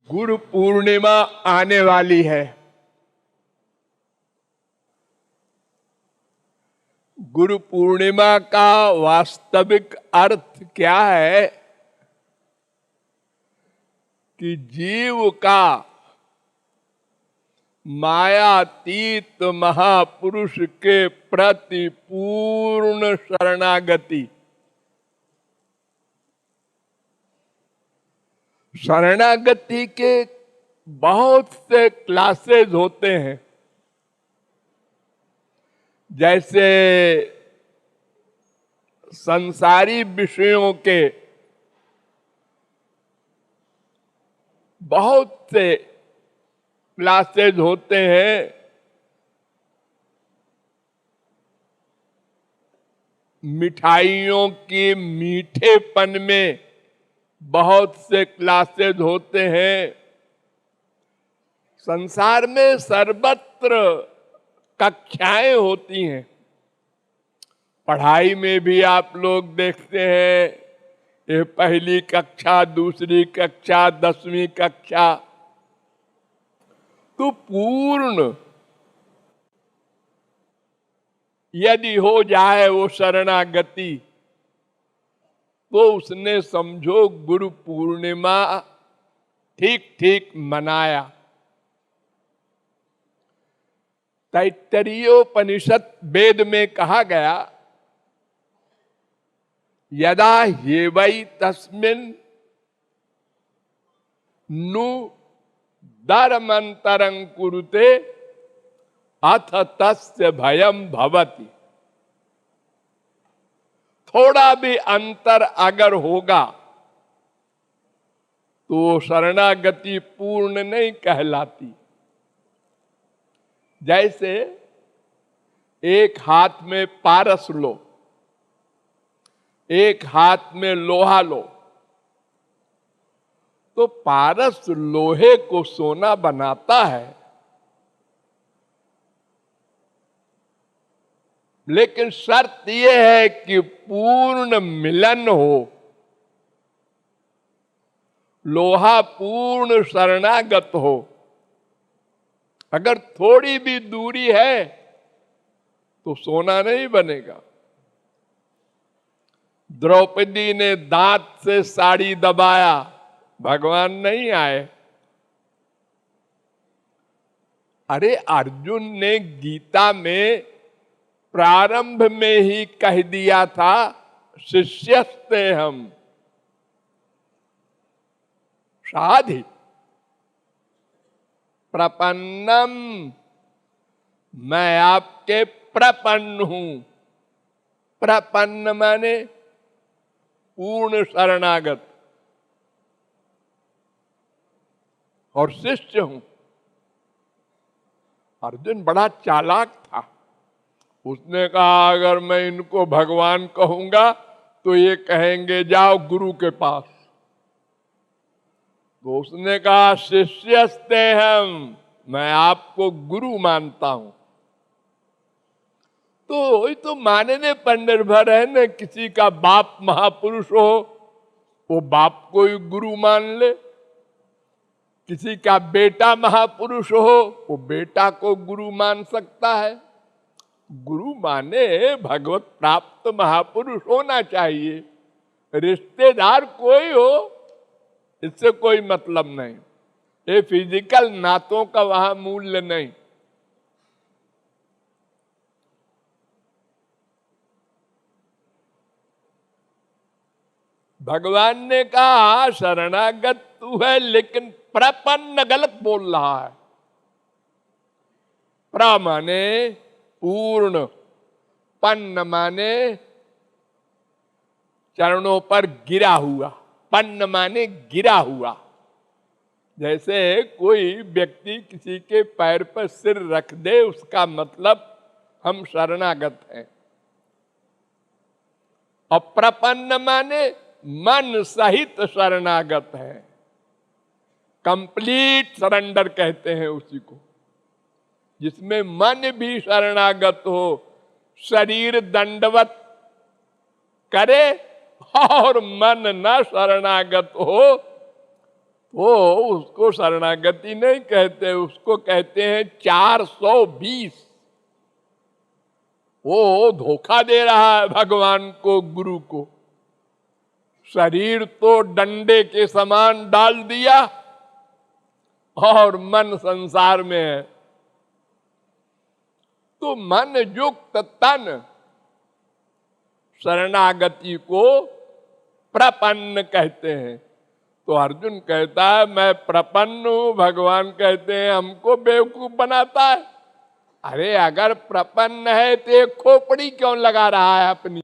गुरु पूर्णिमा आने वाली है। गुरु पूर्णिमा का वास्तविक अर्थ क्या है कि जीव का मायातीत महापुरुष के प्रति पूर्ण शरणागति। शरणागति के बहुत से क्लासेस होते हैं, जैसे संसारी विषयों के बहुत से क्लासेज होते हैं। मिठाइयों के मीठेपन में बहुत से क्लासेज होते हैं। संसार में सर्वत्र कक्षाएं होती हैं। पढ़ाई में भी आप लोग देखते हैं, ये पहली कक्षा, दूसरी कक्षा, 10वीं कक्षा। तो पूर्ण यदि हो जाए वो शरणागति, तो उसने समझो गुरु पूर्णिमा ठीक ठीक मनाया। तैत्तरीयोपनिषद वेद में कहा गया, यदा ह्येवै तस्मिन् नु धर्मान्तरं कुरुते अथ तस्य भयं भवति। थोड़ा भी अंतर अगर होगा तो शरणागति पूर्ण नहीं कहलाती। जैसे एक हाथ में पारस लो, एक हाथ में लोहा लो, तो पारस लोहे को सोना बनाता है, लेकिन शर्त यह है कि पूर्ण मिलन हो। लोहा पूर्ण शरणागत हो। अगर थोड़ी भी दूरी है तो सोना नहीं बनेगा। द्रौपदी ने दांत से साड़ी दबाया, भगवान नहीं आए। अरे अर्जुन ने गीता में प्रारंभ में ही कह दिया था, शिष्यस्ते हम साधि प्रपन्नम, मैं आपके प्रपन्न हूं। प्रपन्न माने पूर्ण शरणागत, और शिष्य हूं। अर्जुन बड़ा चालाक था। उसने कहा अगर मैं इनको भगवान कहूंगा तो ये कहेंगे जाओ गुरु के पास। तो उसने कहा शिष्यस्ते हम, मैं आपको गुरु मानता हूं। तो वही तो मानने पर निर्भर है न। किसी का बाप महापुरुष हो, वो बाप को ही गुरु मान ले। किसी का बेटा महापुरुष हो, वो बेटा को गुरु मान सकता है। गुरु माने भगवत प्राप्त महापुरुष होना चाहिए। रिश्तेदार कोई हो, इससे कोई मतलब नहीं। ये फिजिकल नातों का वहां मूल्य नहीं। भगवान ने कहा शरणागत तू है, लेकिन प्रपन्न गलत बोल रहा है। प्र माने पूर्ण, पन्न माने चरणों पर गिरा हुआ, पन्न माने गिरा हुआ। जैसे कोई व्यक्ति किसी के पैर पर सिर रख दे, उसका मतलब हम शरणागत हैं। और प्रपन्न माने मन सहित शरणागत है। कंप्लीट सरेंडर कहते हैं उसी को, जिसमें मन भी शरणागत हो, शरीर दंडवत करे और मन न शरणागत हो, वो उसको शरणागति नहीं कहते, उसको कहते हैं 420। वो धोखा दे रहा है भगवान को, गुरु को। शरीर तो डंडे के समान डाल दिया और मन संसार में है। तो मन युक्त तन शरणागति को प्रपन्न कहते हैं। तो अर्जुन कहता है मैं प्रपन्न हूं, भगवान कहते हैं हमको बेवकूफ बनाता है। अरे अगर प्रपन्न है तो एक खोपड़ी क्यों लगा रहा है अपनी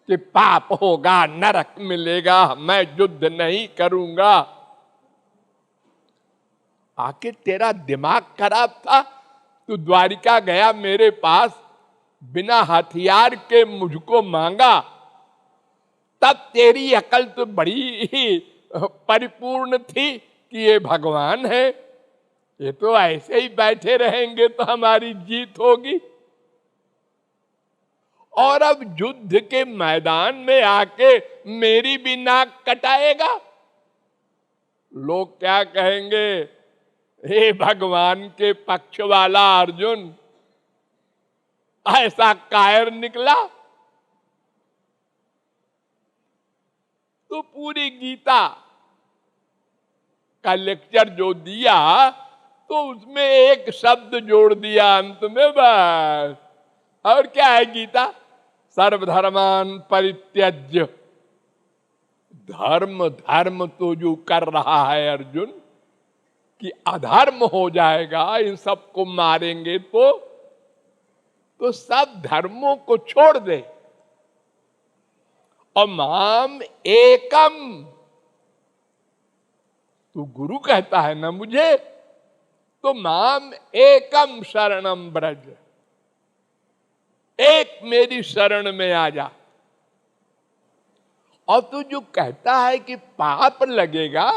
कि पाप होगा, नरक मिलेगा, मैं युद्ध नहीं करूंगा। आखिर तेरा दिमाग खराब था? तू द्वारिका गया मेरे पास, बिना हथियार के मुझको मांगा, तब तेरी अकल तो बड़ी ही परिपूर्ण थी कि ये भगवान है, ये तो ऐसे ही बैठे रहेंगे तो हमारी जीत होगी। और अब युद्ध के मैदान में आके मेरी भी नाक कटाएगा। लोग क्या कहेंगे? हे भगवान के पक्ष वाला अर्जुन, ऐसा कायर निकला। तो पूरी गीता का लेक्चर जो दिया तो उसमें एक शब्द जोड़ दिया अंत में, बस। और क्या है गीता? सर्वधर्मान परित्यज्य। धर्म तो जो कर रहा है अर्जुन कि अधर्म हो जाएगा, इन सबको मारेंगे तो सब धर्मों को छोड़ दे और माम एकम, तू गुरु कहता है ना मुझे, तो माम एकम शरणम ब्रज, एक मेरी शरण में आ जा। और तू जो कहता है कि पाप लगेगा,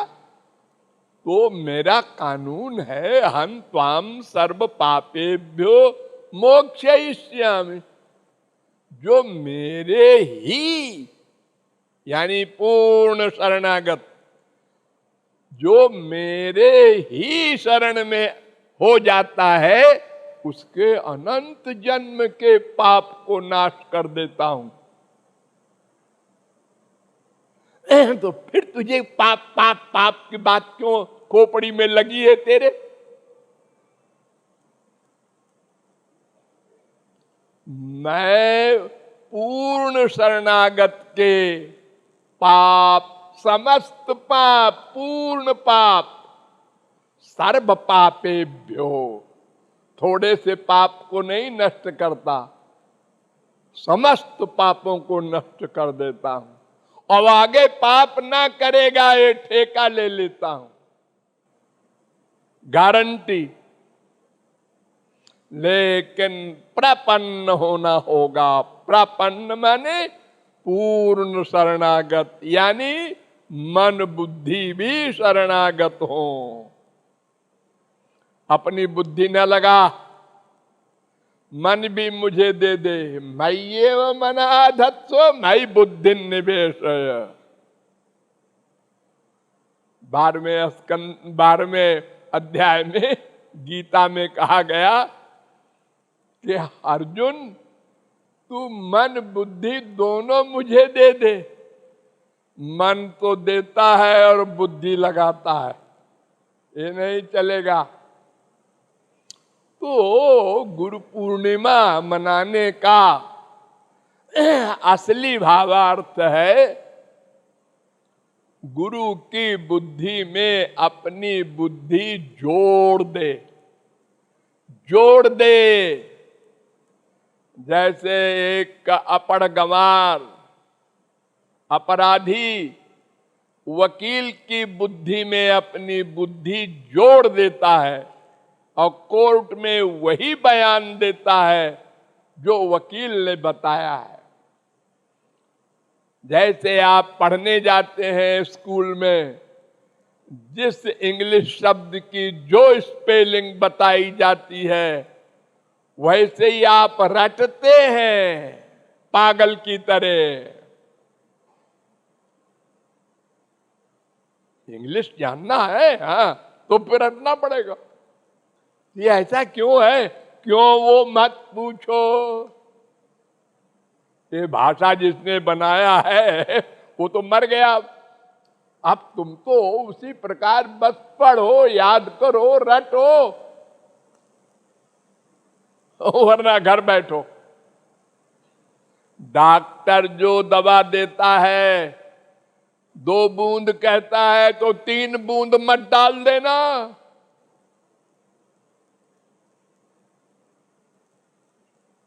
तो मेरा कानून है हम त्वाम सर्व पापेभ्यो मोक्षयिष्यामि। जो मेरे ही यानी पूर्ण शरणागत, जो मेरे ही शरण में हो जाता है, उसके अनंत जन्म के पाप को नाश कर देता हूं। तो फिर तुझे पाप पाप पाप की बात क्यों खोपड़ी में लगी है तेरे? मैं पूर्ण शरणागत के पाप, समस्त पाप, पूर्ण पाप, सर्व पापेभ्यो, थोड़े से पाप को नहीं नष्ट करता, समस्त पापों को नष्ट कर देता हूं। और आगे पाप ना करेगा ये ठेका ले लेता हूं, गारंटी। लेकिन प्रपन्न होना होगा। प्रपन्न माने पूर्ण शरणागत, यानी मन बुद्धि भी शरणागत हो। अपनी बुद्धि न लगा, मन भी मुझे दे दे। मय्ये मना धत्सो मयि बुद्धि निवेश। 12वें अध्याय में गीता में कहा गया कि अर्जुन तू मन बुद्धि दोनों मुझे दे दे। मन तो देता है और बुद्धि लगाता है, ये नहीं चलेगा। तो गुरु पूर्णिमा मनाने का असली भावार्थ है गुरु की बुद्धि में अपनी बुद्धि जोड़ दे, जोड़ दे। जैसे एक अपड़गवार अपराधी वकील की बुद्धि में अपनी बुद्धि जोड़ देता है और कोर्ट में वही बयान देता है जो वकील ने बताया है। जैसे आप पढ़ने जाते हैं स्कूल में, जिस इंग्लिश शब्द की जो स्पेलिंग बताई जाती है वैसे ही आप रटते हैं पागल की तरह। इंग्लिश जानना है, हाँ, तो फिर रटना पड़ेगा। ये ऐसा क्यों है, क्यों वो मत पूछो। ये भाषा जिसने बनाया है वो तो मर गया। अब तुम तो उसी प्रकार बस पढ़ो, याद करो, रटो, वरना घर बैठो। डॉक्टर जो दवा देता है 2 बूंद कहता है तो 3 बूंद मत डाल देना।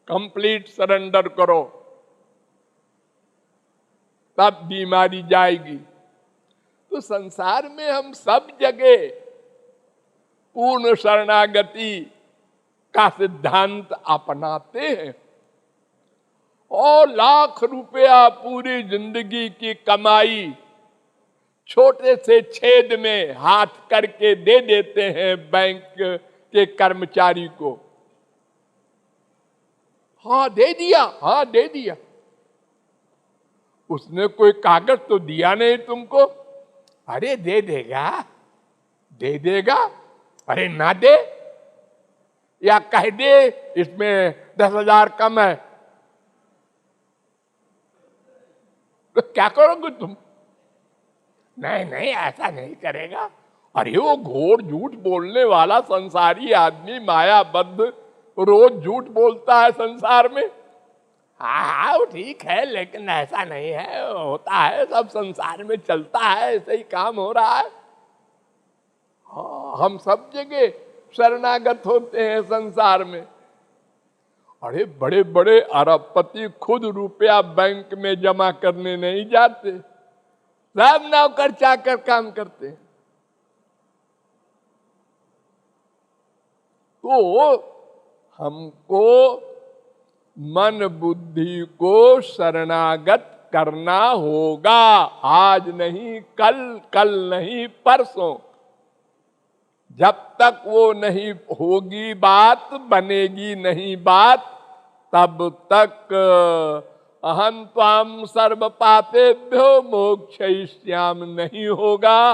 कंप्लीट सरेंडर करो, तब बीमारी जाएगी। तो संसार में हम सब जगह पूर्ण शरणागति का सिद्धांत अपनाते हैं और लाख रुपया पूरी जिंदगी की कमाई छोटे से छेद में हाथ करके दे देते हैं बैंक के कर्मचारी को। हाँ दे दिया, हाँ दे दिया। उसने कोई कागज तो दिया नहीं तुमको। अरे दे देगा, दे देगा, अरे ना दे, या कह दे इसमें 10,000 कम है, तो क्या करोगे तुम? नहीं नहीं ऐसा नहीं करेगा। अरे वो घोर झूठ बोलने वाला संसारी आदमी मायाबद्ध रोज झूठ बोलता है संसार में। हाँ वो ठीक है, लेकिन ऐसा नहीं है, होता है, सब संसार में चलता है, ऐसे ही काम हो रहा है। हाँ, हम सब जगह शरणागत होते हैं संसार में। अरे बड़े बड़े अरबपति खुद रुपया बैंक में जमा करने नहीं जाते, सब नौकर चाकर काम करते हैं। तो हमको मन बुद्धि को शरणागत करना होगा, आज नहीं कल, कल नहीं परसों। जब तक वो नहीं होगी बात, बनेगी नहीं बात, तब तक अहं त्वाम सर्व पापेभ्यो मोक्षयिष्याम नहीं होगा।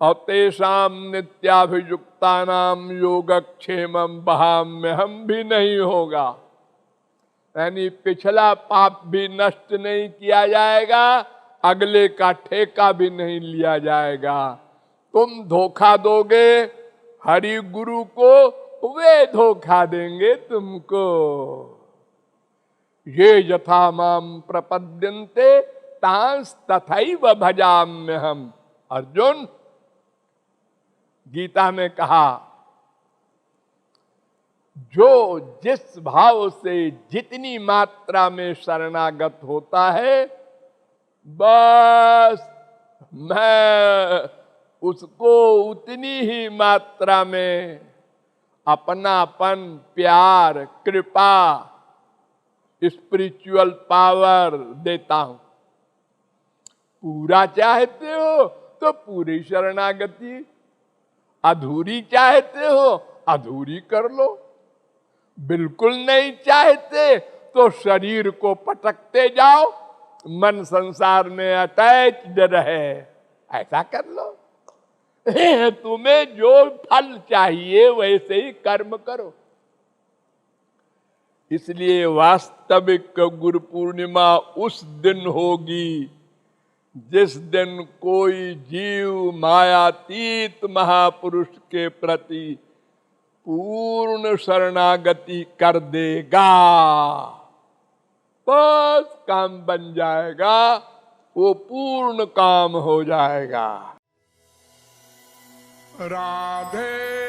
और तेषाम नित्याभियुक्तानाम योगक्षेमम वहाम्यहम भी नहीं होगा। यानी पिछला पाप भी नष्ट नहीं किया जाएगा, अगले का ठेका भी नहीं लिया जाएगा। तुम धोखा दोगे हरि गुरु को, वे धोखा देंगे तुमको। ये यथा माम प्रपद्यन्ते तांस तथैव भजाम्यहम। अर्जुन, गीता में कहा जो जिस भाव से जितनी मात्रा में शरणागत होता है, बस मैं उसको उतनी ही मात्रा में अपनापन, प्यार, कृपा, स्पिरिचुअल पावर देता हूं। पूरा चाहते हो तो पूरी शरणागति, अधूरी चाहते हो अधूरी कर लो, बिल्कुल नहीं चाहते तो शरीर को पटकते जाओ, मन संसार में अटैच्ड रहे, ऐसा कर लो। तुम्हें जो फल चाहिए वैसे ही कर्म करो। इसलिए वास्तविक गुरु पूर्णिमा उस दिन होगी जिस दिन कोई जीव मायातीत महापुरुष के प्रति पूर्ण शरणागति कर देगा। बस काम बन जाएगा, वो पूर्ण काम हो जाएगा। राधे